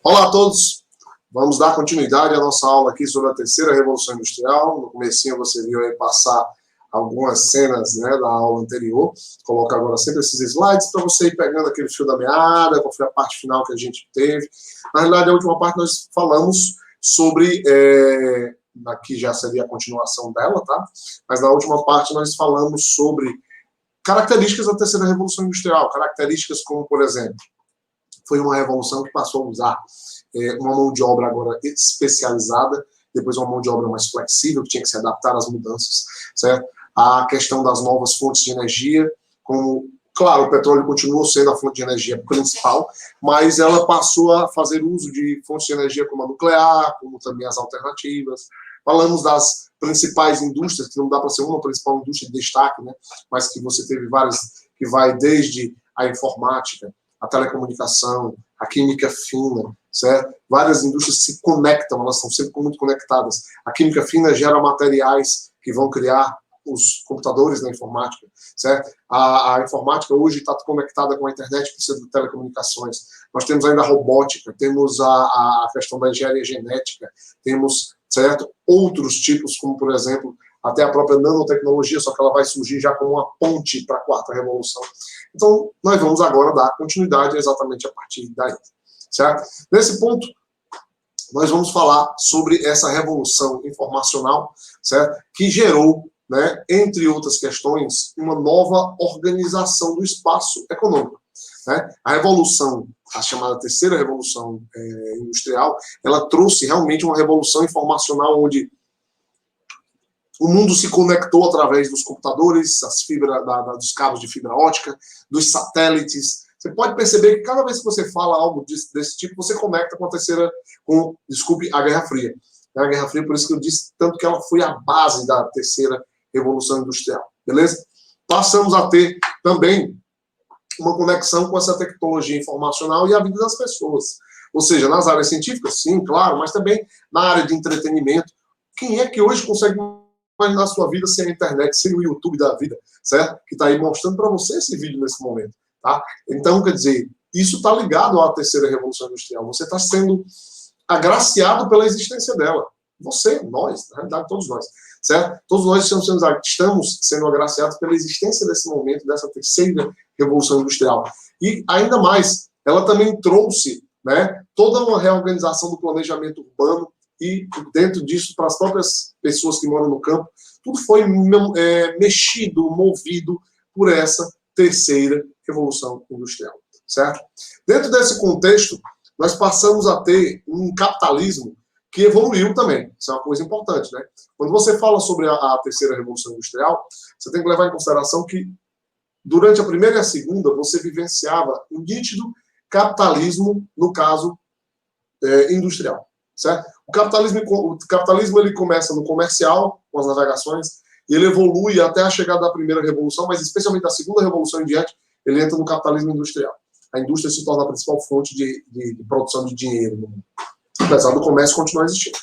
Olá a todos, vamos dar continuidade à nossa aula aqui sobre a terceira revolução industrial. No comecinho você viu aí passar algumas cenas, né, da aula anterior. Coloco agora sempre esses slides para você ir pegando aquele fio da meada, qual foi a parte final que a gente teve. Na realidade, a última parte nós falamos sobre, aqui já seria a continuação dela, tá? Mas na última parte nós falamos sobre características da terceira revolução industrial, características como, por exemplo, foi uma revolução que passou a usar uma mão de obra agora especializada, depois uma mão de obra mais flexível, que tinha que se adaptar às mudanças, certo? A questão das novas fontes de energia, como, claro, o petróleo continuou sendo a fonte de energia principal, mas ela passou a fazer uso de fontes de energia como a nuclear, como também as alternativas. Falamos das principais indústrias, que não dá para ser uma principal indústria de destaque, né? Mas que você teve várias, que vai desde a informática, a telecomunicação, a química fina, certo? Várias indústrias se conectam, elas estão sempre muito conectadas. A química fina gera materiais que vão criar os computadores da informática, certo? A informática hoje está conectada com a internet, precisa de telecomunicações. Nós temos ainda a robótica, temos a questão da engenharia genética, temos, certo, outros tipos, como, por exemplo, até a própria nanotecnologia, só que ela vai surgir já como uma ponte para a quarta revolução. Então, nós vamos agora dar continuidade exatamente a partir daí, certo? Nesse ponto, nós vamos falar sobre essa revolução informacional, certo? Que gerou, né, entre outras questões, uma nova organização do espaço econômico, né? A revolução, a chamada terceira revolução industrial, ela trouxe realmente uma revolução informacional onde o mundo se conectou através dos computadores, dos cabos de fibra ótica, dos satélites. Você pode perceber que cada vez que você fala algo desse tipo, você conecta com a Guerra Fria. A Guerra Fria, por isso que eu disse tanto que ela foi a base da terceira revolução industrial. Beleza? Passamos a ter também uma conexão com essa tecnologia informacional e a vida das pessoas. Ou seja, nas áreas científicas, sim, claro, mas também na área de entretenimento. Quem é que hoje consegue imaginar a sua vida sem a internet, sem o YouTube da vida, certo? Que está aí mostrando para você esse vídeo nesse momento, tá? Então, quer dizer, isso está ligado à terceira revolução industrial. Você está sendo agraciado pela existência dela. Você, nós, na realidade, todos nós, certo? Todos nós estamos sendo agraciados pela existência desse momento, dessa terceira revolução industrial. E, ainda mais, ela também trouxe, né, toda uma reorganização do planejamento urbano, e dentro disso, para as próprias pessoas que moram no campo, tudo foi mexido, movido por essa terceira revolução industrial, certo? Dentro desse contexto, nós passamos a ter um capitalismo que evoluiu também. Isso é uma coisa importante, né? Quando você fala sobre a terceira revolução industrial, você tem que levar em consideração que durante a primeira e a segunda, você vivenciava um nítido capitalismo, no caso, industrial. Certo? O capitalismo ele começa no comercial, com as navegações, e ele evolui até a chegada da primeira revolução, mas especialmente da segunda revolução em diante, ele entra no capitalismo industrial. A indústria se torna a principal fonte de produção de dinheiro no mundo, apesar do comércio continuar existindo.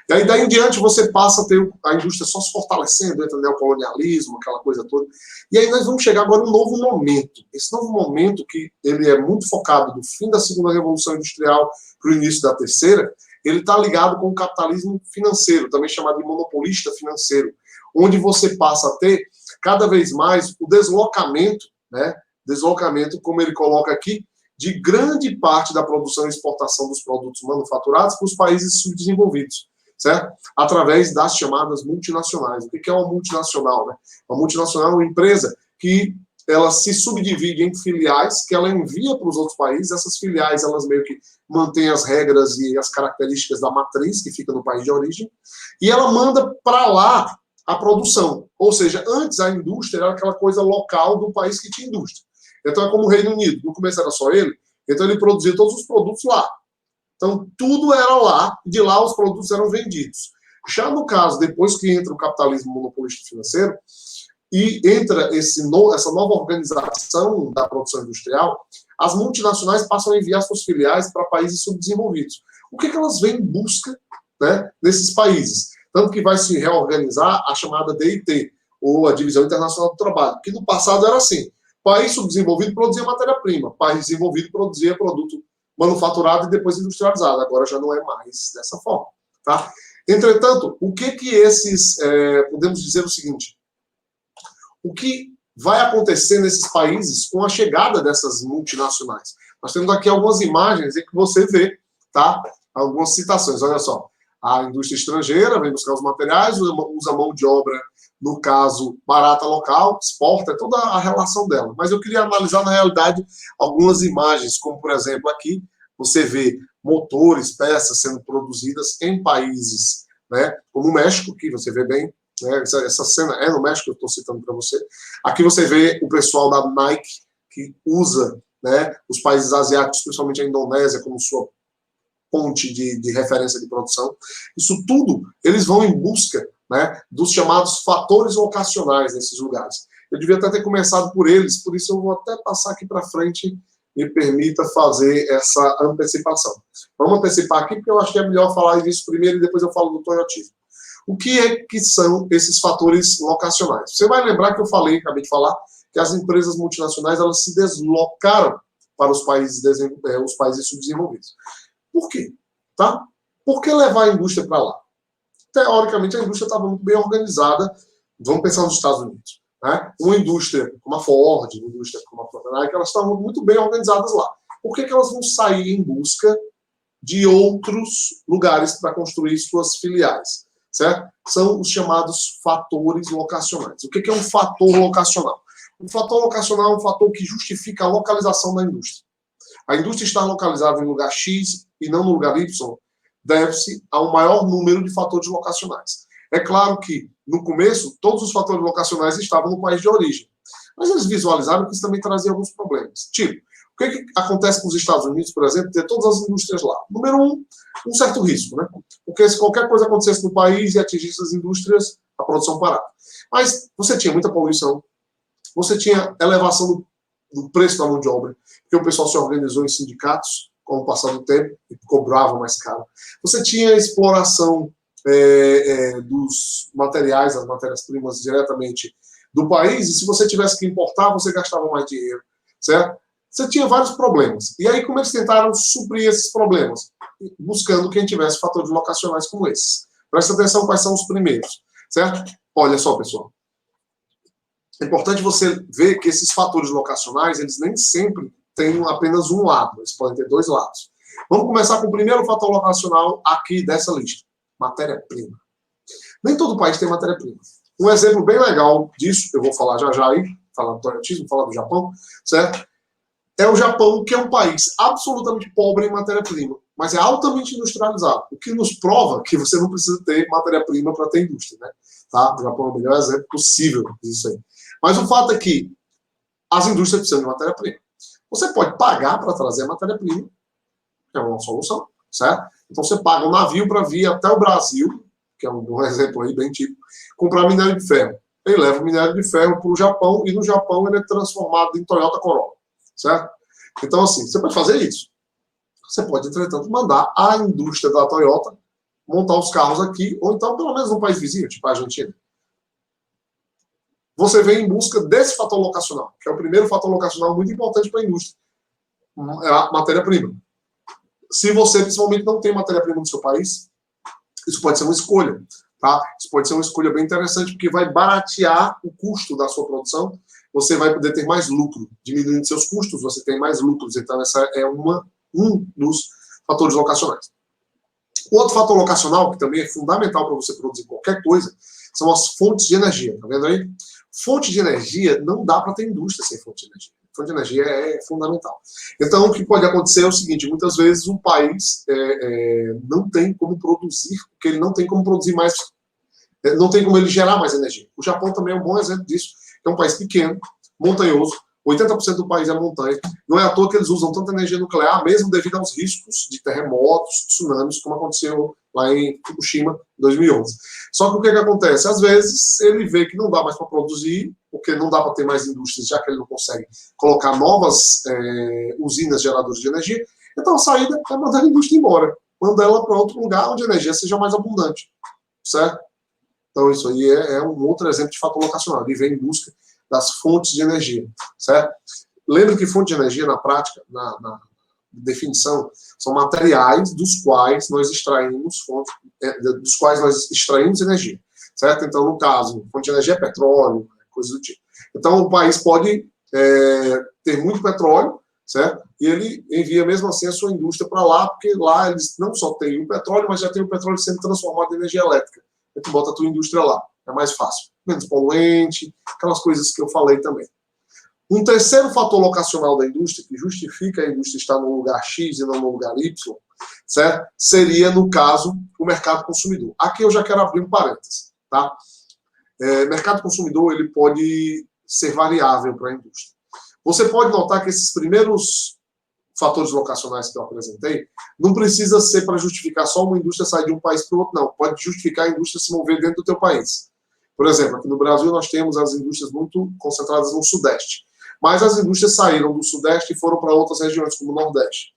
E aí, daí em diante, você passa a ter a indústria só se fortalecendo, entra o neocolonialismo, aquela coisa toda. E aí nós vamos chegar agora a um novo momento. Esse novo momento, que ele é muito focado do fim da segunda revolução industrial para o início da terceira, ele está ligado com o capitalismo financeiro, também chamado de monopolista financeiro, onde você passa a ter cada vez mais o deslocamento, né? Deslocamento, como ele coloca aqui, de grande parte da produção e exportação dos produtos manufaturados para os países subdesenvolvidos, certo? Através das chamadas multinacionais. O que é uma multinacional, né? Uma multinacional é uma empresa que ela se subdivide em filiais que ela envia para os outros países. Essas filiais, elas meio que mantêm as regras e as características da matriz, que fica no país de origem, e ela manda para lá a produção. Ou seja, antes a indústria era aquela coisa local do país que tinha indústria. Então é como o Reino Unido. No começo era só ele, então ele produzia todos os produtos lá. Então tudo era lá, e de lá os produtos eram vendidos. Já no caso, depois que entra o capitalismo monopolista financeiro, e entra essa nova organização da produção industrial, as multinacionais passam a enviar suas filiais para países subdesenvolvidos. O que elas vêm em busca, né, nesses países? Tanto que vai se reorganizar a chamada DIT, ou a Divisão Internacional do Trabalho, que no passado era assim: País subdesenvolvido produzia matéria-prima, país desenvolvido produzia produto manufaturado e depois industrializado. Agora já não é mais dessa forma. Tá? Entretanto, o que esses... podemos dizer o seguinte, o que vai acontecer nesses países com a chegada dessas multinacionais? Nós temos aqui algumas imagens em que você vê, tá? Algumas citações. Olha só, a indústria estrangeira vem buscar os materiais, usa mão de obra, no caso, barata local, exporta, é toda a relação dela. Mas eu queria analisar, na realidade, algumas imagens, como, por exemplo, aqui, você vê motores, peças sendo produzidas em países, né, como o México, que você vê bem, né, essa cena é no México, eu estou citando para você. Aqui você vê o pessoal da Nike, que usa, né, os países asiáticos, principalmente a Indonésia, como sua ponte de referência de produção. Isso tudo, eles vão em busca, né, dos chamados fatores locacionais nesses lugares. Eu devia até ter começado por eles, por isso eu vou até passar aqui para frente, me permita fazer essa antecipação. Vamos antecipar aqui, porque eu acho que é melhor falar disso primeiro e depois eu falo do toyotismo. O que é que são esses fatores locacionais? Você vai lembrar que eu falei, acabei de falar, que as empresas multinacionais elas se deslocaram para os países subdesenvolvidos. Por quê? Tá? Por que levar a indústria para lá? Teoricamente, a indústria estava muito bem organizada. Vamos pensar nos Estados Unidos. Né? Uma indústria como a Ford, uma indústria como a própria Nike, elas estavam muito bem organizadas lá. Por que elas vão sair em busca de outros lugares para construir suas filiais? Certo? São os chamados fatores locacionais. O que é um fator locacional? Um fator locacional é um fator que justifica a localização da indústria. A indústria estar localizada em lugar X e não no lugar Y deve-se a um maior número de fatores locacionais. É claro que, no começo, todos os fatores locacionais estavam no país de origem. Mas eles visualizaram que isso também trazia alguns problemas. Tipo, o que acontece com os Estados Unidos, por exemplo, ter todas as indústrias lá? Número um certo risco, né? Porque se qualquer coisa acontecesse no país e atingisse as indústrias, a produção parava. Mas você tinha muita poluição, você tinha elevação do preço da mão de obra, porque o pessoal se organizou em sindicatos com o passar do tempo e cobrava mais caro. Você tinha a exploração dos materiais, das matérias-primas diretamente do país, e se você tivesse que importar, você gastava mais dinheiro, certo? Você tinha vários problemas. E aí, como eles tentaram suprir esses problemas? Buscando quem tivesse fatores locacionais como esses. Presta atenção quais são os primeiros, certo? Olha só, pessoal. É importante você ver que esses fatores locacionais, eles nem sempre têm apenas um lado, eles podem ter dois lados. Vamos começar com o primeiro fator locacional aqui dessa lista, matéria-prima. Nem todo país tem matéria-prima. Um exemplo bem legal disso, eu vou falar já aí, falar do toyotismo, falar do Japão, certo? É o Japão, que é um país absolutamente pobre em matéria-prima, mas é altamente industrializado, o que nos prova que você não precisa ter matéria-prima para ter indústria, né? Tá? O Japão é o melhor exemplo possível disso aí. Mas o fato é que as indústrias precisam de matéria-prima. Você pode pagar para trazer a matéria-prima, que é uma solução, certo? Então você paga um navio para vir até o Brasil, que é um exemplo aí bem típico, comprar minério de ferro. Ele leva o minério de ferro para o Japão e no Japão ele é transformado em Toyota Corolla, certo? Então assim, você pode fazer isso. Você pode, entretanto, mandar a indústria da Toyota montar os carros aqui, ou então pelo menos no país vizinho, tipo a Argentina. Você vem em busca desse fator locacional, que é o primeiro fator locacional muito importante para a indústria. É a matéria-prima. Se você, principalmente, não tem matéria-prima no seu país, isso pode ser uma escolha. Tá? Isso pode ser uma escolha bem interessante, porque vai baratear o custo da sua produção, você vai poder ter mais lucro. Diminuindo seus custos, você tem mais lucros. Então, essa é um dos fatores locacionais. O outro fator locacional, que também é fundamental para você produzir qualquer coisa, são as fontes de energia. Tá vendo aí? Fonte de energia, não dá para ter indústria sem fonte de energia. Fonte de energia é fundamental. Então, o que pode acontecer é o seguinte, muitas vezes um país não tem como produzir, porque ele não tem como produzir mais, não tem como ele gerar mais energia. O Japão também é um bom exemplo disso, é um país pequeno, montanhoso, 80% do país é montanha. Não é à toa que eles usam tanta energia nuclear, mesmo devido aos riscos de terremotos, tsunamis, como aconteceu lá em Fukushima, em 2011. Só que o que acontece? Às vezes, ele vê que não dá mais para produzir, porque não dá para ter mais indústrias, já que ele não consegue colocar novas usinas geradoras de energia. Então, a saída é mandar a indústria embora. Manda ela para outro lugar onde a energia seja mais abundante. Certo? Então, isso aí é um outro exemplo de fator locacional. Ele vem em busca das fontes de energia, certo? Lembre que fonte de energia, na prática, na definição, são materiais dos quais nós extraímos energia, certo? Então, no caso, fonte de energia é petróleo, coisa do tipo. Então, o país pode ter muito petróleo, certo? E ele envia mesmo assim a sua indústria para lá, porque lá eles não só têm o petróleo, mas já tem o petróleo sendo transformado em energia elétrica. Aí tu bota a tua indústria lá, é mais fácil. Menos poluente, aquelas coisas que eu falei também. Um terceiro fator locacional da indústria, que justifica a indústria estar no lugar X e não no lugar Y, certo? Seria, no caso, o mercado consumidor. Aqui eu já quero abrir um parênteses, tá? Mercado consumidor, ele pode ser variável para a indústria. Você pode notar que esses primeiros fatores locacionais que eu apresentei não precisa ser para justificar só uma indústria sair de um país para o outro, não. Pode justificar a indústria se mover dentro do teu país. Por exemplo, aqui no Brasil nós temos as indústrias muito concentradas no Sudeste. Mas as indústrias saíram do Sudeste e foram para outras regiões, como o Nordeste.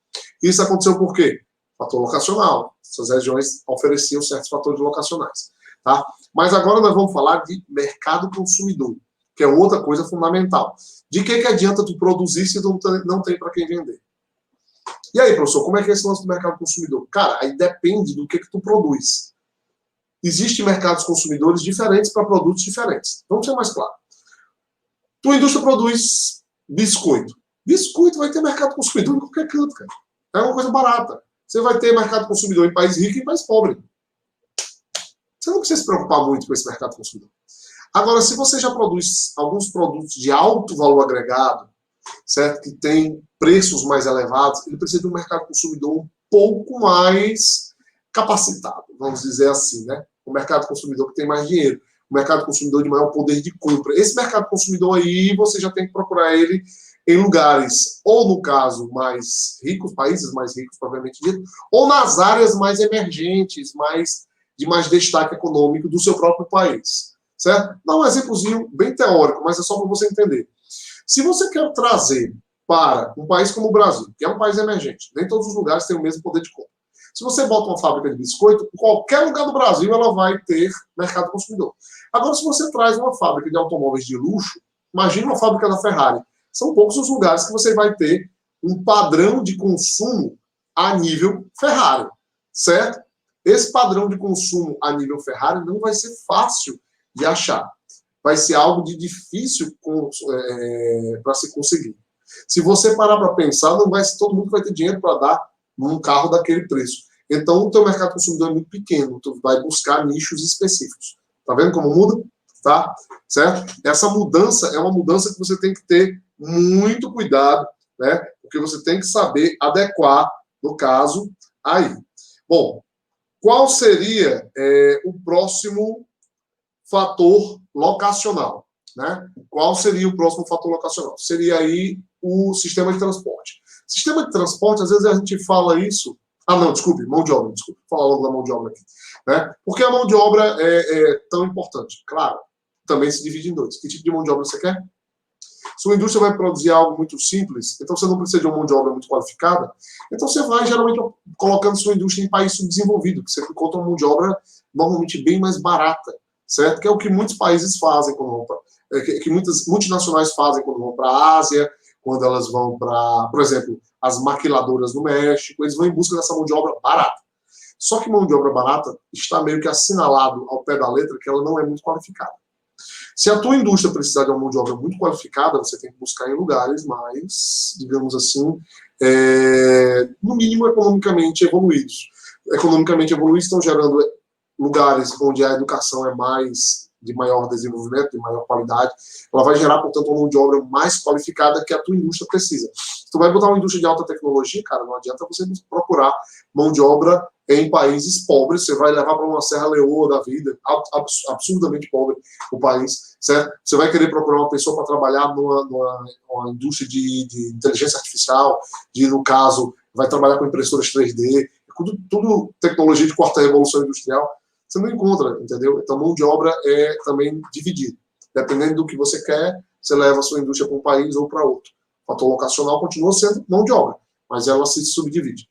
Isso aconteceu por quê? Fator locacional. Essas regiões ofereciam certos fatores locacionais. Tá? Mas agora nós vamos falar de mercado consumidor, que é outra coisa fundamental. De que adianta tu produzir se não tem para quem vender? E aí, professor, como é que é esse lance do mercado consumidor? Cara, aí depende do que tu produz. Existem mercados consumidores diferentes para produtos diferentes. Vamos ser mais claro. Tua indústria produz biscoito. Biscoito vai ter mercado consumidor em qualquer canto, cara. É uma coisa barata. Você vai ter mercado consumidor em país rico e em país pobre. Você não precisa se preocupar muito com esse mercado consumidor. Agora, se você já produz alguns produtos de alto valor agregado, certo? Que tem preços mais elevados, ele precisa de um mercado consumidor um pouco mais capacitado, vamos dizer assim, né? Um mercado consumidor que tem mais dinheiro. O mercado consumidor de maior poder de compra. Esse mercado consumidor aí, você já tem que procurar ele em lugares, ou no caso, mais ricos, países mais ricos, provavelmente dito, ou nas áreas mais emergentes, de mais destaque econômico do seu próprio país. Certo? Dá um exemplozinho bem teórico, mas é só para você entender. Se você quer trazer para um país como o Brasil, que é um país emergente, nem todos os lugares têm o mesmo poder de compra. Se você bota uma fábrica de biscoito, em qualquer lugar do Brasil ela vai ter mercado consumidor. Agora, se você traz uma fábrica de automóveis de luxo, imagine uma fábrica da Ferrari. São poucos os lugares que você vai ter um padrão de consumo a nível Ferrari, certo? Esse padrão de consumo a nível Ferrari não vai ser fácil de achar. Vai ser algo de difícil para se conseguir. Se você parar para pensar, não vai ser todo mundo que vai ter dinheiro para dar num carro daquele preço. Então, o teu mercado consumidor é muito pequeno. Tu vai buscar nichos específicos. Tá vendo como muda? Tá? Certo? Essa mudança é uma mudança que você tem que ter muito cuidado, né? Porque você tem que saber adequar, no caso, aí. Bom, qual seria o próximo fator locacional, né? Qual seria o próximo fator locacional? Seria aí o sistema de transporte. Sistema de transporte, às vezes a gente fala isso... Ah, não, desculpe, mão de obra, desculpe. Vou falar logo da mão de obra aqui. Né? Por que a mão de obra é tão importante? Claro, também se divide em dois. Que tipo de mão de obra você quer? Sua indústria vai produzir algo muito simples, então você não precisa de uma mão de obra muito qualificada, então você vai, geralmente, colocando sua indústria em país subdesenvolvido, que você encontra uma mão de obra normalmente bem mais barata, certo? Que é o que muitos países fazem quando vão para... que muitas multinacionais fazem quando vão para a Ásia, quando elas vão para, por exemplo, as maquiladoras no México, eles vão em busca dessa mão de obra barata. Só que mão de obra barata está meio que assinalado ao pé da letra que ela não é muito qualificada. Se a tua indústria precisar de uma mão de obra muito qualificada, você tem que buscar em lugares mais, digamos assim, no mínimo economicamente evoluídos. Economicamente evoluídos estão gerando lugares onde a educação é de maior desenvolvimento, de maior qualidade. Ela vai gerar, portanto, uma mão de obra mais qualificada que a tua indústria precisa. Se tu vai botar uma indústria de alta tecnologia, cara, não adianta você procurar mão de obra em países pobres, você vai levar para uma Serra Leoa da vida, absurdamente pobre o país, certo? Você vai querer procurar uma pessoa para trabalhar numa indústria de inteligência artificial, no caso, vai trabalhar com impressoras 3D, tudo tecnologia de quarta revolução industrial, você não encontra, entendeu? Então, mão de obra é também dividida. Dependendo do que você quer, você leva a sua indústria para um país ou para outro. O fator locacional continua sendo mão de obra, mas ela se subdivide.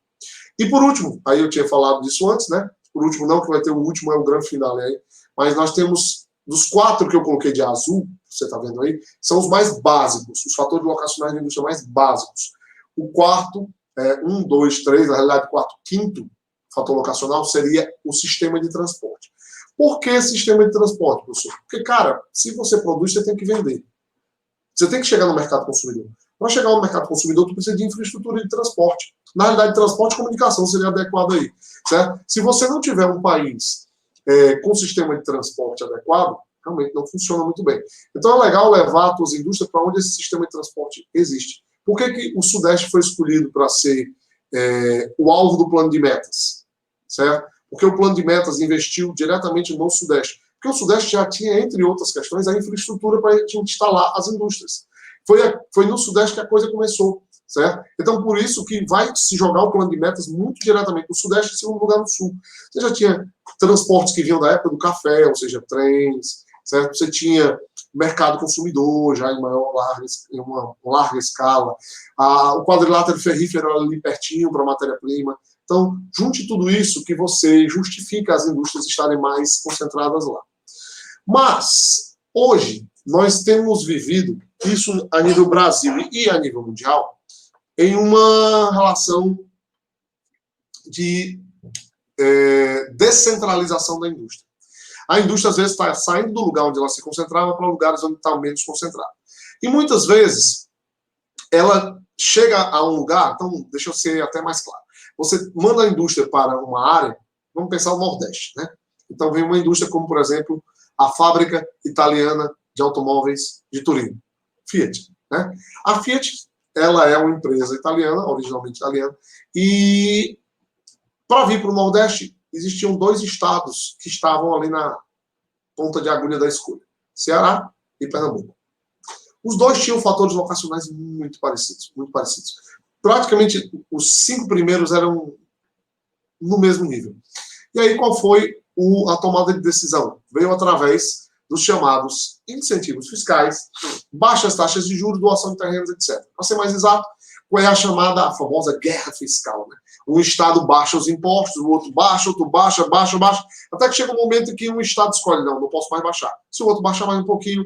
E por último, aí eu tinha falado disso antes, né? Por último não, que vai ter o último, é o grande final aí, mas nós temos dos 4 que eu coloquei de azul, você está vendo aí, são os mais básicos, os fatores locacionais da indústria mais básicos. O quarto, 1, 2, 3, na realidade, quinto fator locacional seria o sistema de transporte. Por que sistema de transporte, professor? Porque, cara, se você produz, você tem que vender. Você tem que chegar no mercado consumidor. Para chegar no mercado consumidor, tu precisa de infraestrutura de transporte. Na realidade, transporte e comunicação seria adequado aí. Certo? Se você não tiver um país com sistema de transporte adequado, realmente não funciona muito bem. Então é legal levar as tuas indústrias para onde esse sistema de transporte existe. Por que o Sudeste foi escolhido para ser o alvo do plano de metas? Certo? Porque o plano de metas investiu diretamente no Sudeste. Porque o Sudeste já tinha, entre outras questões, a infraestrutura para a gente instalar as indústrias. Foi no Sudeste que a coisa começou, certo? Então, por isso que vai se jogar o plano de metas muito diretamente no Sudeste e, em segundo lugar, no Sul. Você já tinha transportes que vinham da época do café, ou seja, trens, certo? Você tinha mercado consumidor, já em uma larga escala. O quadrilátero ferrífero era ali pertinho para a matéria-prima. Então, junte tudo isso que você justifica as indústrias estarem mais concentradas lá. Mas, hoje, nós temos vivido isso a nível Brasil e a nível mundial em uma relação de descentralização da indústria. A indústria, às vezes, está saindo do lugar onde ela se concentrava para lugares onde está menos concentrada. E, muitas vezes, ela chega a um lugar, então, deixa eu ser até mais claro. Você manda a indústria para uma área, vamos pensar o Nordeste, né? Então, vem uma indústria como, por exemplo, a fábrica italiana de automóveis de Turim, Fiat, né? A Fiat, ela é uma empresa italiana, originalmente italiana, e para vir para o Nordeste, existiam 2 estados que estavam ali na ponta de agulha da escolha, Ceará e Pernambuco. Os 2 tinham fatores locacionais muito parecidos, muito parecidos. Praticamente, os 5 primeiros eram no mesmo nível. E aí, qual foi a tomada de decisão? Veio através dos chamados incentivos fiscais, baixas taxas de juros, doação de terrenos, etc. Para ser mais exato, qual é a chamada, a famosa guerra fiscal, né? Um estado baixa os impostos, o outro baixa, até que chega um momento em que um estado escolhe, não posso mais baixar. Se o outro baixar mais um pouquinho,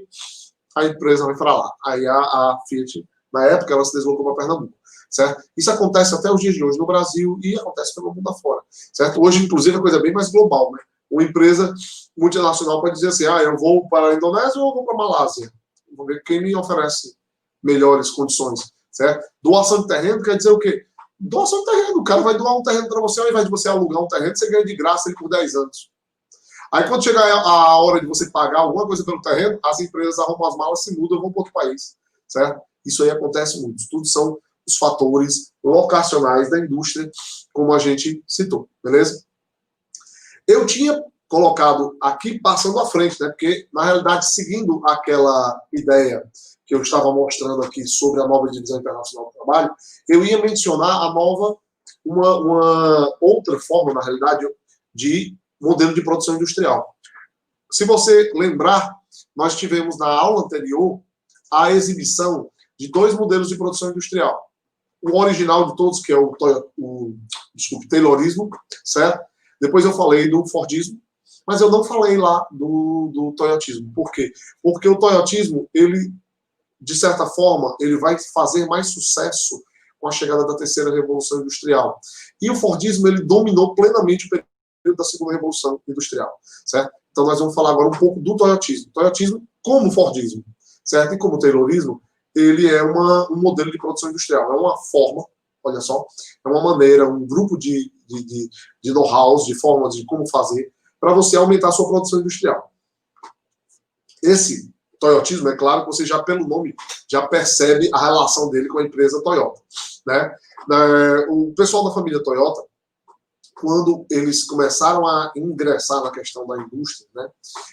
a empresa vai para lá. Aí a Fiat, na época, ela se deslocou para Pernambuco. Certo? Isso acontece até os dias de hoje no Brasil e acontece pelo mundo afora. Certo? Hoje, inclusive, a coisa é bem mais global. Né? Uma empresa multinacional pode dizer assim, eu vou para a Indonésia ou eu vou para a Malásia? Vou ver quem me oferece melhores condições. Certo? Doação de terreno quer dizer o quê? Doação de terreno. O cara vai doar um terreno para você, ao invés de você alugar um terreno, você ganha de graça ele por 10 anos. Aí, quando chegar a hora de você pagar alguma coisa pelo terreno, as empresas arrumam as malas, se mudam e vão para outro país. Certo? Isso aí acontece muito. Tudo são os fatores locacionais da indústria, como a gente citou, beleza? Eu tinha colocado aqui passando à frente, né? Porque, na realidade, seguindo aquela ideia que eu estava mostrando aqui sobre a nova divisão internacional do trabalho, eu ia mencionar a nova, uma outra forma, na realidade, de modelo de produção industrial. Se você lembrar, nós tivemos na aula anterior a exibição de 2 modelos de produção industrial. O original de todos, que é o Taylorismo, certo? Depois eu falei do Fordismo, mas eu não falei lá do Toyotismo. Por quê? Porque o Toyotismo, ele, de certa forma, ele vai fazer mais sucesso com a chegada da terceira revolução industrial. E o Fordismo, ele dominou plenamente o período da segunda revolução industrial, certo? Então nós vamos falar agora um pouco do Toyotismo. Toyotismo como Fordismo, certo? E como Taylorismo, ele é um modelo de produção industrial, é uma forma, olha só, é uma maneira, um grupo de know-hows, de formas de como fazer, para você aumentar a sua produção industrial. Esse Toyotismo, é claro que você já, pelo nome, já percebe a relação dele com a empresa Toyota. Né? O pessoal da família Toyota, quando eles começaram a ingressar na questão da indústria, né,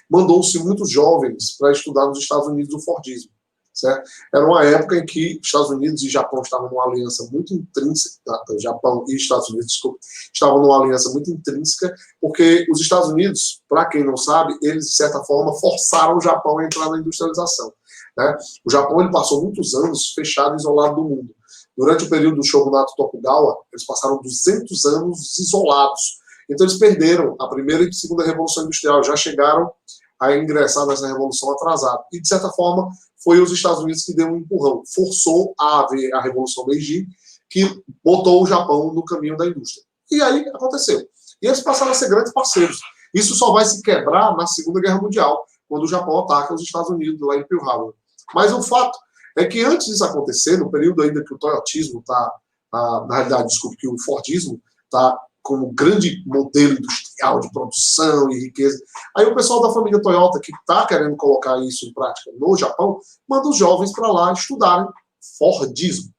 mandou-se muitos jovens para estudar nos Estados Unidos o Fordismo. Certo? Era uma época em que Estados Unidos e Japão estavam numa aliança muito intrínseca, Japão e Estados Unidos, desculpa, estavam numa aliança muito intrínseca, porque os Estados Unidos, para quem não sabe, eles, de certa forma, forçaram o Japão a entrar na industrialização. Né? O Japão ele passou muitos anos fechado e isolado do mundo. Durante o período do Shogunato Tokugawa, eles passaram 200 anos isolados. Então, eles perderam a primeira e segunda revolução industrial, já chegaram a ingressar nessa revolução atrasada. E, de certa forma, foi os Estados Unidos que deu um empurrão, forçou a haver a Revolução Meiji, que botou o Japão no caminho da indústria. E aí aconteceu. E eles passaram a ser grandes parceiros. Isso só vai se quebrar na Segunda Guerra Mundial, quando o Japão ataca os Estados Unidos lá em Pearl Harbor. Mas o fato é que antes disso acontecer, no período ainda que o toyotismo está, na realidade, desculpe, que o fordismo está como grande modelo industrial de produção e riqueza, aí o pessoal da família Toyota, que está querendo colocar isso em prática no Japão, manda os jovens para lá estudarem Fordismo.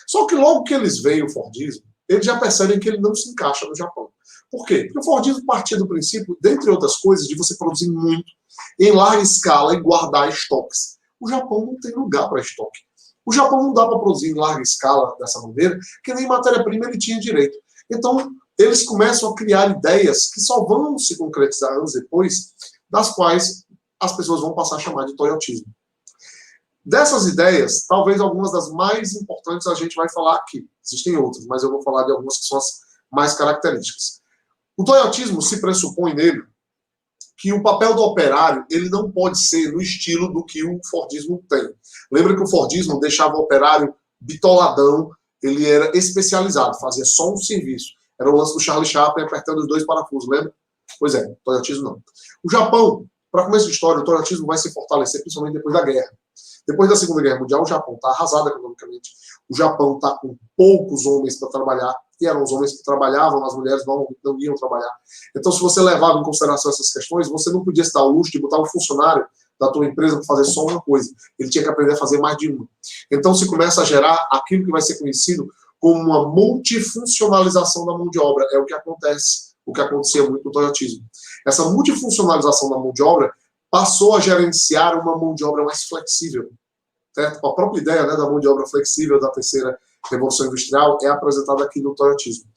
Só que logo que eles veem o Fordismo, eles já percebem que ele não se encaixa no Japão. Por quê? Porque o Fordismo partia do princípio, dentre outras coisas, de você produzir muito, em larga escala e guardar estoques. O Japão não tem lugar para estoque. O Japão não dá para produzir em larga escala dessa maneira, porque nem matéria-prima ele tinha direito. Então, eles começam a criar ideias que só vão se concretizar anos depois, das quais as pessoas vão passar a chamar de toyotismo. Dessas ideias, talvez algumas das mais importantes a gente vai falar aqui. Existem outras, mas eu vou falar de algumas que são as mais características. O toyotismo se pressupõe nele que o papel do operário ele não pode ser no estilo do que o Fordismo tem. Lembra que o Fordismo deixava o operário bitoladão, ele era especializado, fazia só um serviço. Era o lance do Charlie Chaplin apertando os dois parafusos, lembra? Pois é, o toyotismo não. O Japão, para começo de história, o toyotismo vai se fortalecer principalmente depois da guerra. Depois da Segunda Guerra Mundial, o Japão está arrasado economicamente. O Japão está com poucos homens para trabalhar, e eram os homens que trabalhavam, as mulheres não iam trabalhar. Então, se você levava em consideração essas questões, você não podia se dar o luxo de botar um funcionário da tua empresa para fazer só uma coisa. Ele tinha que aprender a fazer mais de uma. Então, se começa a gerar aquilo que vai ser conhecido como uma multifuncionalização da mão de obra. É o que acontece, o que acontecia muito no toyotismo. Essa multifuncionalização da mão de obra passou a gerenciar uma mão de obra mais flexível. Certo? A própria ideia, né, da mão de obra flexível da terceira Revolução Industrial é apresentada aqui no toyotismo.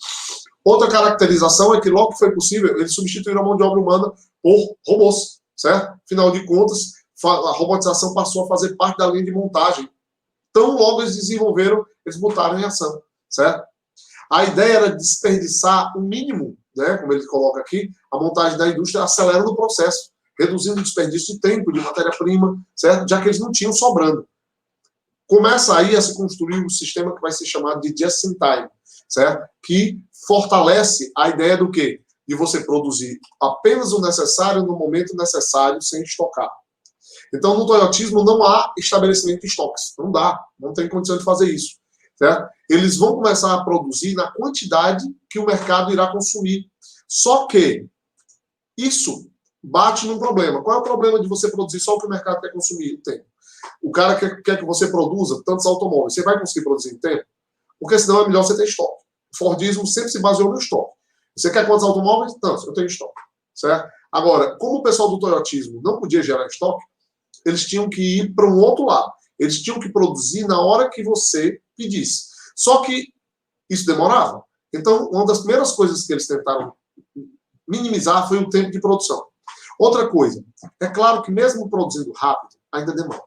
Outra caracterização é que logo que foi possível, eles substituíram a mão de obra humana por robôs. Certo? Afinal de contas, a robotização passou a fazer parte da linha de montagem. Tão logo eles desenvolveram, eles botaram em ação. Certo? A ideia era desperdiçar o mínimo, né, como ele coloca aqui, a montagem da indústria acelerando o processo, reduzindo o desperdício de tempo, de matéria-prima, certo? Já que eles não tinham sobrando. Começa aí a se construir um sistema que vai ser chamado de just-in-time, certo? Que fortalece a ideia do quê? De você produzir apenas o necessário no momento necessário, sem estocar. Então, no toyotismo não há estabelecimento de estoques. Não dá, não tem condição de fazer isso. Certo? Eles vão começar a produzir na quantidade que o mercado irá consumir. Só que isso bate num problema. Qual é o problema de você produzir só o que o mercado quer consumir? O tempo. O cara quer que você produza tantos automóveis. Você vai conseguir produzir em tempo? Porque senão é melhor você ter estoque. O Fordismo sempre se baseou no estoque. Você quer quantos automóveis? Tantos, eu tenho estoque. Certo? Agora, como o pessoal do toyotismo não podia gerar estoque, eles tinham que ir para um outro lado. Eles tinham que produzir na hora que você pedisse. Só que isso demorava. Então, uma das primeiras coisas que eles tentaram minimizar foi o tempo de produção. Outra coisa, é claro que mesmo produzindo rápido, ainda demora.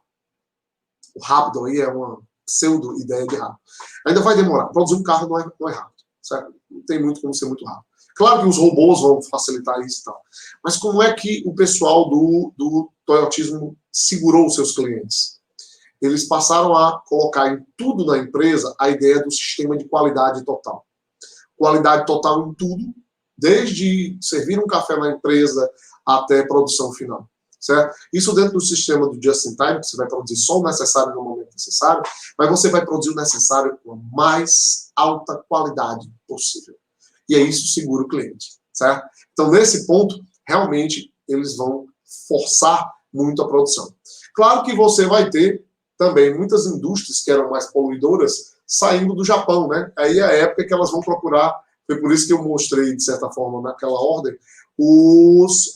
O rápido aí é uma pseudo-ideia de rápido. Ainda vai demorar. Produzir um carro não é rápido. Certo? Não tem muito como ser muito rápido. Claro que os robôs vão facilitar isso e tal. Mas como é que o pessoal do toyotismo segurou os seus clientes? Eles passaram a colocar em tudo na empresa a ideia do sistema de qualidade total. Qualidade total em tudo, desde servir um café na empresa até produção final. Certo? Isso dentro do sistema do just-in-time, que você vai produzir só o necessário no momento necessário, mas você vai produzir o necessário com a mais alta qualidade possível. E aí isso segura o cliente. Certo? Então, nesse ponto, realmente, eles vão forçar muito a produção. Claro que você vai ter também muitas indústrias que eram mais poluidoras saindo do Japão, né? Aí é a época que elas vão procurar, foi por isso que eu mostrei, de certa forma, naquela ordem, os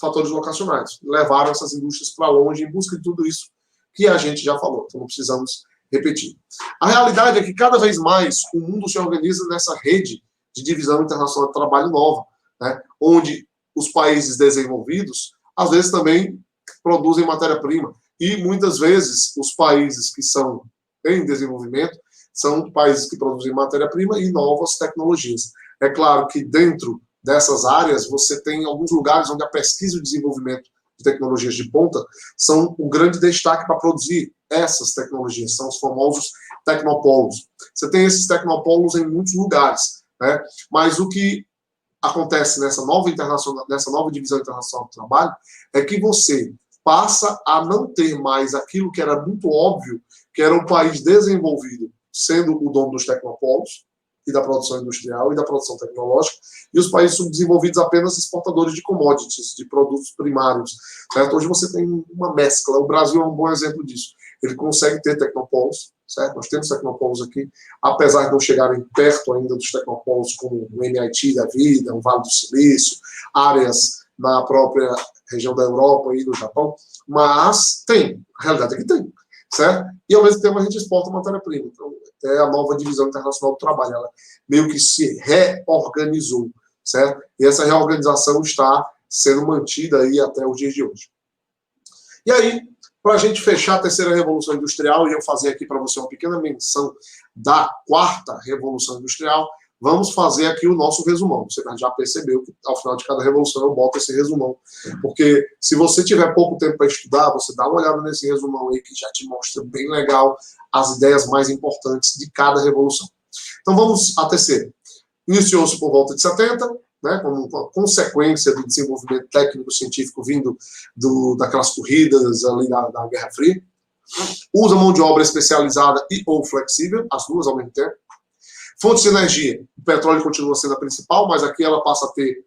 fatores locacionais. Levaram essas indústrias para longe em busca de tudo isso que a gente já falou, então não precisamos repetir. A realidade é que cada vez mais o mundo se organiza nessa rede de divisão internacional de trabalho nova, né? Onde os países desenvolvidos, às vezes, também produzem matéria-prima. E, muitas vezes, os países que são em desenvolvimento são países que produzem matéria-prima e novas tecnologias. É claro que dentro dessas áreas, você tem alguns lugares onde a pesquisa e o desenvolvimento de tecnologias de ponta são o grande destaque para produzir essas tecnologias, são os famosos tecnopolos. Você tem esses tecnopolos em muitos lugares, né? Mas o que acontece nessa nova divisão internacional do trabalho é que você passa a não ter mais aquilo que era muito óbvio, que era o país desenvolvido sendo o dono dos tecnopolos e da produção industrial e da produção tecnológica, e os países subdesenvolvidos apenas exportadores de commodities, de produtos primários. Certo? Hoje você tem uma mescla. O Brasil é um bom exemplo disso. Ele consegue ter tecnopolos, certo? Nós temos tecnopolos aqui, apesar de não chegarem perto ainda dos tecnopolos como o MIT da vida, o Vale do Silício, áreas na própria região da Europa e do Japão, mas tem, a realidade é que tem, certo? E ao mesmo tempo a gente exporta matéria-prima. Então, é a nova divisão internacional do trabalho, ela meio que se reorganizou, certo? E essa reorganização está sendo mantida aí até os dias de hoje. E aí, para a gente fechar a terceira revolução industrial, e eu fazer aqui para você uma pequena menção da quarta revolução industrial, vamos fazer aqui o nosso resumão. Você já percebeu que ao final de cada revolução eu boto esse resumão. Porque se você tiver pouco tempo para estudar, você dá uma olhada nesse resumão aí que já te mostra bem legal as ideias mais importantes de cada revolução. Então vamos à terceira. Iniciou-se por volta de 70, né, como uma consequência do desenvolvimento técnico-científico vindo daquelas corridas ali da Guerra Fria. Usa mão de obra especializada e ou flexível, as duas ao mesmo tempo. Fontes de energia, o petróleo continua sendo a principal, mas aqui ela passa a ter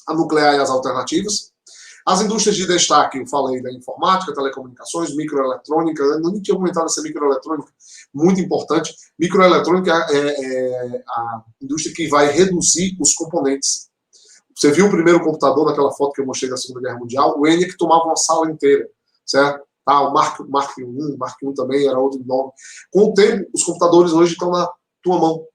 a nuclear e as alternativas. As indústrias de destaque, eu falei da informática, telecomunicações, microeletrônica, eu não tinha comentado essa microeletrônica, muito importante. Microeletrônica é a indústria que vai reduzir os componentes. Você viu o primeiro computador naquela foto que eu mostrei da Segunda Guerra Mundial? O ENIAC tomava uma sala inteira, certo? O Mark I também era outro nome. Com o tempo, os computadores hoje estão na tua mão.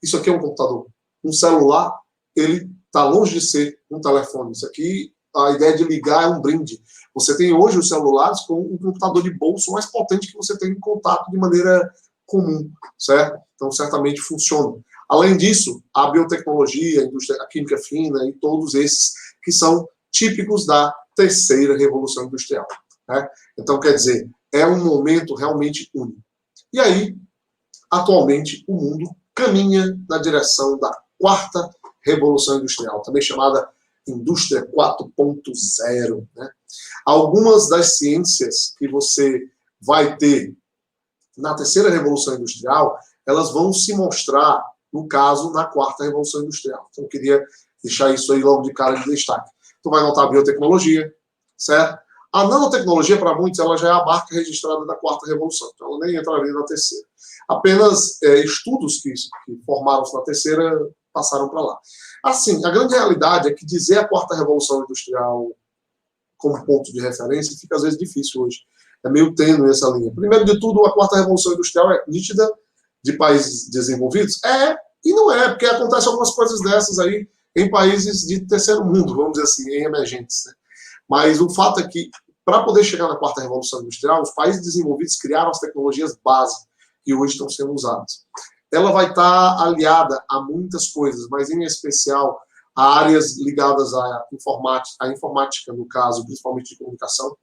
Isso aqui é um computador. Um celular, ele está longe de ser um telefone. Isso aqui, a ideia de ligar é um brinde. Você tem hoje os celulares com um computador de bolso mais potente que você tem em contato de maneira comum, certo? Então, certamente funciona. Além disso, a biotecnologia, a indústria, a química fina e todos esses que são típicos da terceira revolução industrial, né? Então, quer dizer, é um momento realmente único. E aí, atualmente, o mundo caminha na direção da quarta revolução industrial, também chamada Indústria 4.0. Né? Algumas das ciências que você vai ter na terceira revolução industrial, elas vão se mostrar, no caso, na quarta revolução industrial. Então, eu queria deixar isso aí logo de cara de destaque. Tu vai notar a biotecnologia, certo? A nanotecnologia, para muitos, ela já é a marca registrada da quarta revolução, então ela nem entraria na terceira. Apenas estudos que formaram-se na terceira passaram para lá. Assim, a grande realidade é que dizer a quarta revolução industrial como ponto de referência fica às vezes difícil hoje. É meio tênue essa linha. Primeiro de tudo, a quarta revolução industrial é nítida de países desenvolvidos? É, e não é, porque acontecem algumas coisas dessas aí em países de terceiro mundo, vamos dizer assim, em emergentes. Né? Mas o fato é que, para poder chegar na quarta revolução industrial, os países desenvolvidos criaram as tecnologias base que hoje estão sendo usadas. Ela vai estar aliada a muitas coisas, mas em especial a áreas ligadas à informática, no caso, principalmente de comunicação,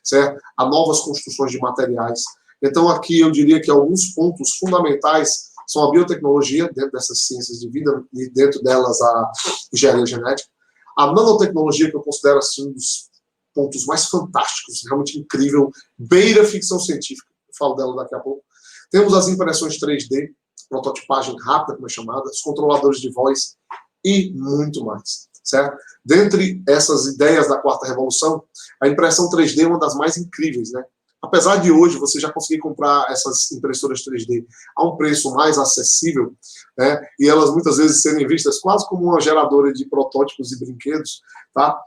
certo? A novas construções de materiais. Então, aqui eu diria que alguns pontos fundamentais são a biotecnologia, dentro dessas ciências de vida, e dentro delas a engenharia genética. A nanotecnologia, que eu considero assim, um dos pontos mais fantásticos, realmente incrível, beira ficção científica. Eu falo dela daqui a pouco. Temos as impressões 3D, prototipagem rápida, como é chamada, os controladores de voz e muito mais, certo? Dentre essas ideias da quarta revolução, a impressão 3D é uma das mais incríveis, né? Apesar de hoje você já conseguir comprar essas impressoras 3D a um preço mais acessível, né? E elas muitas vezes serem vistas quase como uma geradora de protótipos e brinquedos, tá?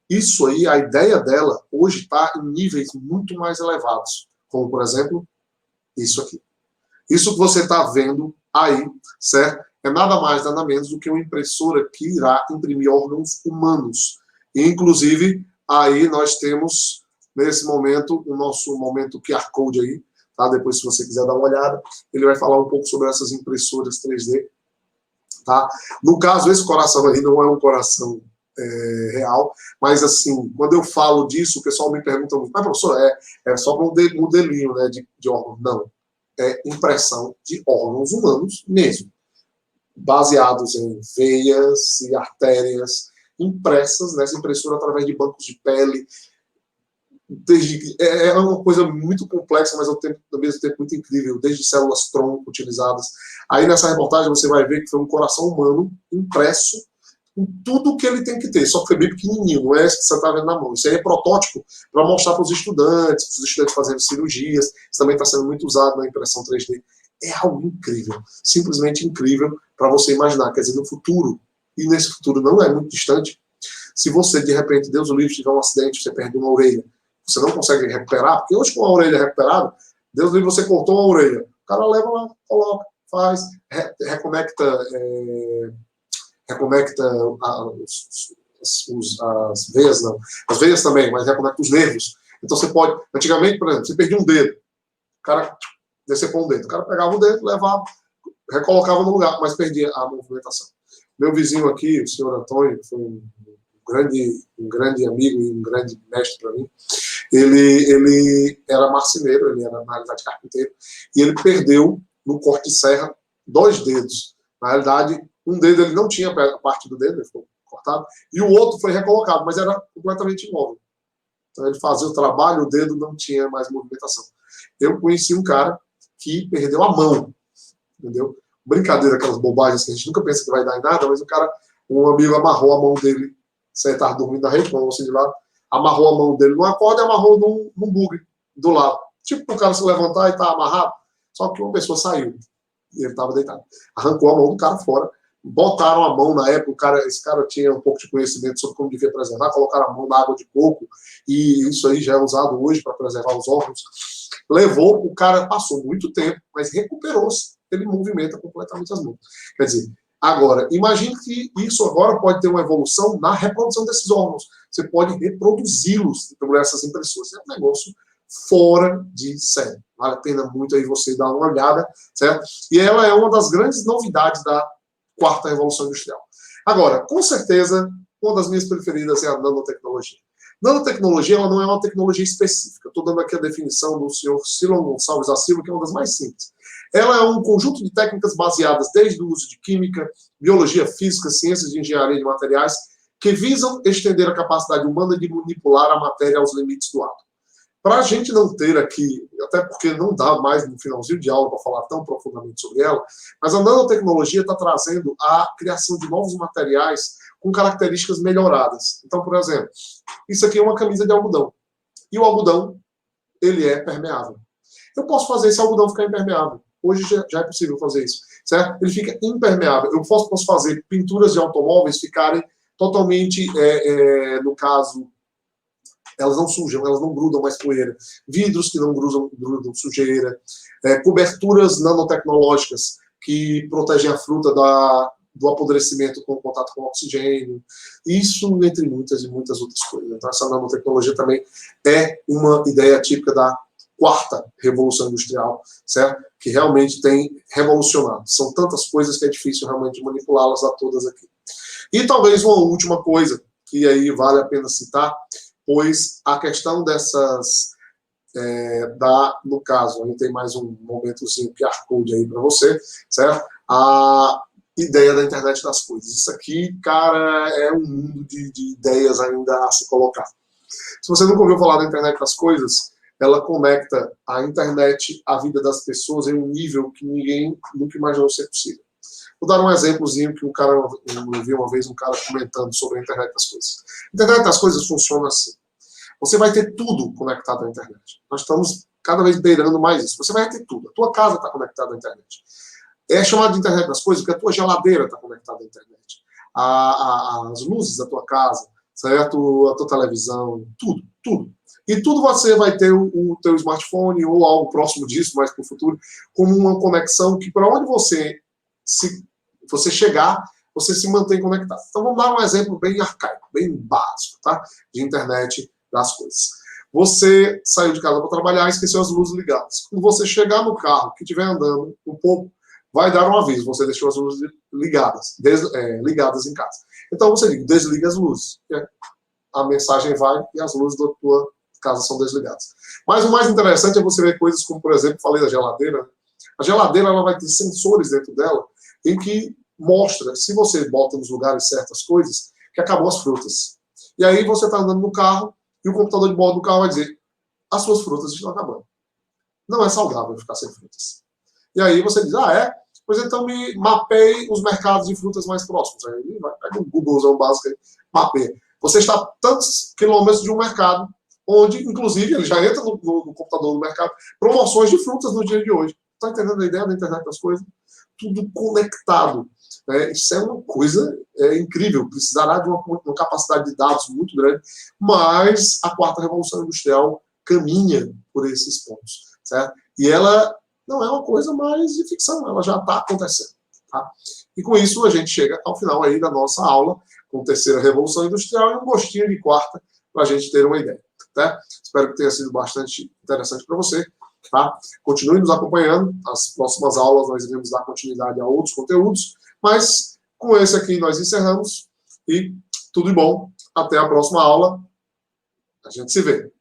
Isso aí, a ideia dela hoje está em níveis muito mais elevados, como por exemplo, isso aqui. Isso que você está vendo aí, certo? É nada mais, nada menos do que uma impressora que irá imprimir órgãos humanos. E, inclusive, aí nós temos, nesse momento, o nosso momento QR Code aí, tá? Depois, se você quiser dar uma olhada, ele vai falar um pouco sobre essas impressoras 3D tá? No caso, esse coração aí não é um coração real, mas assim, quando eu falo disso, o pessoal me pergunta muito, mas professor, é só um modelinho, né, de órgão? Não, é impressão de órgãos humanos mesmo, baseados em veias e artérias, impressas nessa impressora através de bancos de pele. É uma coisa muito complexa, mas ao mesmo tempo muito incrível, desde células tronco utilizadas. Aí nessa reportagem você vai ver que foi um coração humano impresso com tudo que ele tem que ter, só que foi bem pequenininho, não é esse que você está vendo na mão. Isso aí é protótipo para mostrar para os estudantes fazendo cirurgias. Isso também está sendo muito usado na impressão 3D. É algo incrível, simplesmente incrível para você imaginar. Quer dizer, no futuro, e nesse futuro não é muito distante, se você, de repente, Deus o livre, tiver um acidente, você perde uma orelha, você não consegue recuperar, porque hoje com a orelha recuperada, Deus livre, você cortou a orelha, o cara leva lá, coloca, faz, reconecta as veias, não, as veias também, mas reconecta os nervos. Então você pode, antigamente, por exemplo, você perdia um dedo, o cara decepou um dedo, o cara pegava o dedo, levava, recolocava no lugar, mas perdia a movimentação. Meu vizinho aqui, o senhor Antônio, que foi um grande amigo e um grande mestre para mim, ele era marceneiro, ele era, na realidade, carpinteiro, e ele perdeu, no corte de serra, 2 dedos. Na realidade, um dedo ele não tinha a parte do dedo, ele ficou cortado, e o outro foi recolocado, mas era completamente imóvel. Então ele fazia o trabalho, o dedo não tinha mais movimentação. Eu conheci um cara que perdeu a mão, entendeu? Brincadeira, aquelas bobagens que a gente nunca pensa que vai dar em nada, mas um amigo amarrou a mão dele, você estava dormindo na rede, como você de lado, amarrou a mão dele numa corda e amarrou num bugre do lado. Tipo, o cara se levantar e tá amarrado, só que uma pessoa saiu e ele estava deitado. Arrancou a mão do cara fora, botaram a mão na época, esse cara tinha um pouco de conhecimento sobre como devia preservar, colocaram a mão na água de coco, e isso aí já é usado hoje para preservar os órgãos. Levou, o cara passou muito tempo, mas recuperou-se, ele movimenta completamente as mãos. Quer dizer, agora, imagine que isso agora pode ter uma evolução na reprodução desses órgãos. Você pode reproduzi-los por essas impressoras. É um negócio fora de série. Vale a pena muito aí você dar uma olhada, certo? E ela é uma das grandes novidades da 4ª Revolução Industrial. Agora, com certeza, uma das minhas preferidas é a nanotecnologia. Nanotecnologia ela não é uma tecnologia específica. Estou dando aqui a definição do senhor Silon Gonçalves da Silva, que é uma das mais simples. Ela é um conjunto de técnicas baseadas desde o uso de química, biologia física, ciências de engenharia de materiais, que visam estender a capacidade humana de manipular a matéria aos limites do ato. Para a gente não ter aqui, até porque não dá mais no finalzinho de aula para falar tão profundamente sobre ela, mas a nanotecnologia está trazendo a criação de novos materiais com características melhoradas. Então, por exemplo, isso aqui é uma camisa de algodão. E o algodão, ele é permeável. Eu posso fazer esse algodão ficar impermeável. Hoje já é possível fazer isso, certo? Ele fica impermeável. Eu posso fazer pinturas de automóveis ficarem totalmente, no caso, elas não sujam, elas não grudam mais poeira. Vidros que não grudam sujeira. Coberturas nanotecnológicas que protegem a fruta do apodrecimento com contato com oxigênio. Isso, entre muitas e muitas outras coisas. Então, essa nanotecnologia também é uma ideia típica da 4ª Revolução Industrial, certo? Que realmente tem revolucionado. São tantas coisas que é difícil realmente manipulá-las a todas aqui. E talvez uma última coisa, que aí vale a pena citar, pois a questão dessas, no caso, a gente tem mais um momentozinho QR Code aí para você, certo? A ideia da internet das coisas. Isso aqui, cara, é um mundo de ideias ainda a se colocar. Se você nunca ouviu falar da internet das coisas, ela conecta a internet à vida das pessoas em um nível que ninguém nunca imaginou ser possível. Vou dar um exemplozinho que eu vi uma vez um cara comentando sobre a internet das coisas. A internet das coisas funciona assim. Você vai ter tudo conectado à internet. Nós estamos cada vez beirando mais isso. Você vai ter tudo. A tua casa está conectada à internet. É chamado de internet das coisas porque a tua geladeira está conectada à internet. As luzes da tua casa, certo? A tua televisão, tudo. E tudo você vai ter o teu smartphone ou algo próximo disso, mais para o futuro, como uma conexão que para onde você chegar, você se mantém conectado. Então vamos dar um exemplo bem arcaico, bem básico, tá? De internet das coisas. Você saiu de casa para trabalhar e esqueceu as luzes ligadas. Quando você chegar no carro, que estiver andando um pouco, vai dar um aviso, você deixou as luzes ligadas, ligadas em casa. Então você diz, desliga as luzes. A mensagem vai e as luzes da tua casa são desligadas. Mas o mais interessante é você ver coisas como, por exemplo, falei da geladeira. A geladeira ela vai ter sensores dentro dela em que mostra, se você bota nos lugares certas coisas, que acabou as frutas. E aí você está andando no carro e o computador de bordo do carro vai dizer, as suas frutas estão acabando. Não é saudável ficar sem frutas. E aí você diz, pois então me mapeie os mercados de frutas mais próximos. Aí ele vai, pega um Googlezão básico aí, mapeia. Você está a tantos quilômetros de um mercado, onde, inclusive, ele já entra no computador do mercado, promoções de frutas no dia de hoje. Está entendendo a ideia da internet das coisas? Tudo conectado. Né? Isso é uma coisa incrível. Precisará de uma capacidade de dados muito grande, mas a quarta revolução industrial caminha por esses pontos. Certo? E ela não é uma coisa mais de ficção, ela já está acontecendo. Tá? E com isso a gente chega ao final aí da nossa aula, com a terceira revolução industrial e um gostinho de quarta, para a gente ter uma ideia. Tá? Espero que tenha sido bastante interessante para você. Tá? Continue nos acompanhando. Nas próximas aulas nós iremos dar continuidade a outros conteúdos, mas com esse aqui nós encerramos e tudo de bom. Até a próxima aula. A gente se vê.